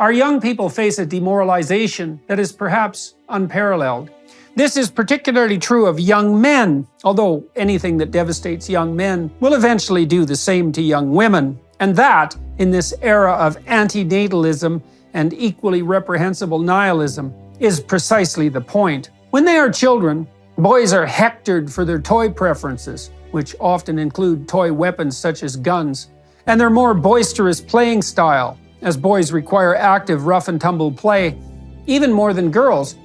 Our young people face a demoralization that is perhaps unparalleled. This is particularly true of young men, although anything that devastates young men will eventually do the same to young women. And that, in this era of antinatalism and equally reprehensible nihilism, is precisely the point. When they are children, boys are hectored for their toy preferences, which often include toy weapons such as guns, and their more boisterous playing style, as boys require active rough and tumble play, even more than girls.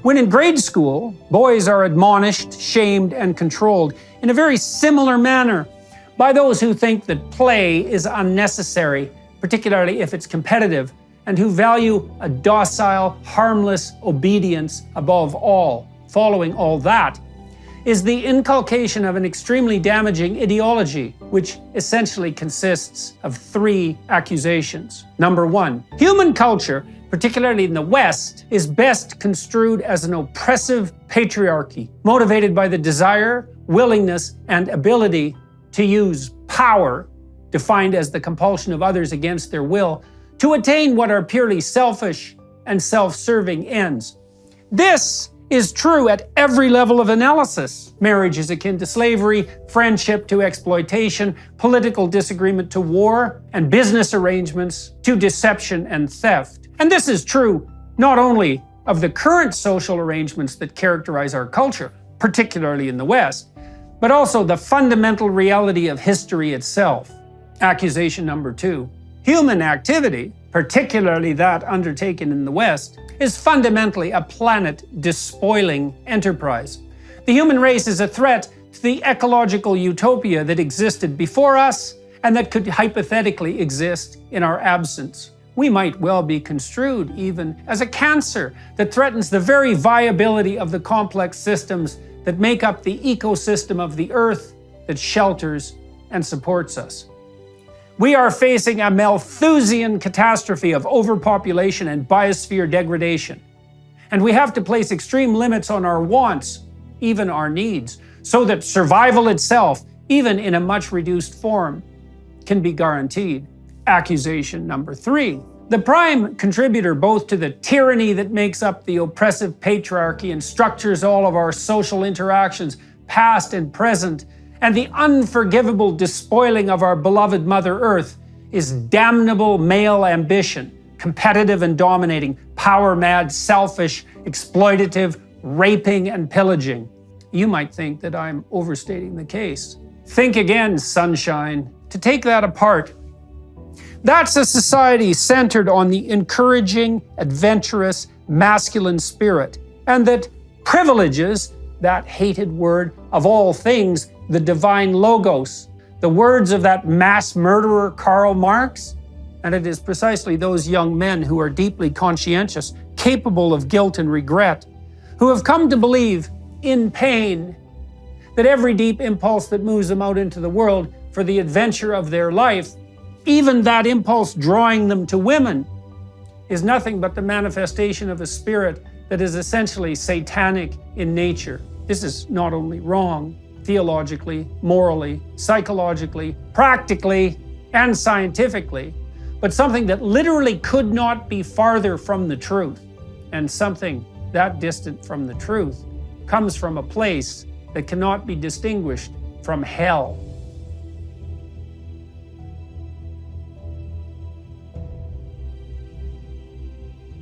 When in grade school, boys are admonished, shamed, and controlled in a very similar manner by those who think that play is unnecessary, particularly if it's competitive, and who value a docile, harmless obedience above all. Following all that is the inculcation of an extremely damaging ideology, which essentially consists of 3 accusations. Number 1, human culture, particularly in the West, is best construed as an oppressive patriarchy, motivated by the desire, willingness, and ability to use power, defined as the compulsion of others against their will, to attain what are purely selfish and self-serving ends. This is true at every level of analysis. Marriage is akin to slavery, friendship to exploitation, political disagreement to war, and business arrangements to deception and theft. And this is true not only of the current social arrangements that characterize our culture, particularly in the West, but also the fundamental reality of history itself. Accusation number 2. Human activity, particularly that undertaken in the West, is fundamentally a planet-despoiling enterprise. The human race is a threat to the ecological utopia that existed before us and that could hypothetically exist in our absence. We might well be construed even as a cancer that threatens the very viability of the complex systems that make up the ecosystem of the Earth that shelters and supports us. We are facing a Malthusian catastrophe of overpopulation and biosphere degradation. And we have to place extreme limits on our wants, even our needs, so that survival itself, even in a much reduced form, can be guaranteed. Accusation number 3. The prime contributor both to the tyranny that makes up the oppressive patriarchy and structures all of our social interactions, past and present, and the unforgivable despoiling of our beloved Mother Earth is damnable male ambition, competitive and dominating, power-mad, selfish, exploitative, raping and pillaging. You might think that I'm overstating the case. Think again, sunshine. To take that apart, that's a society centered on the encouraging, adventurous, masculine spirit, and that privileges that hated word of all things, the divine logos, the words of that mass murderer Karl Marx. And it is precisely those young men who are deeply conscientious, capable of guilt and regret, who have come to believe in pain that every deep impulse that moves them out into the world for the adventure of their life, even that impulse drawing them to women, is nothing but the manifestation of a spirit that is essentially satanic in nature. This is not only wrong, theologically, morally, psychologically, practically, and scientifically, but something that literally could not be farther from the truth. And something that distant from the truth comes from a place that cannot be distinguished from hell.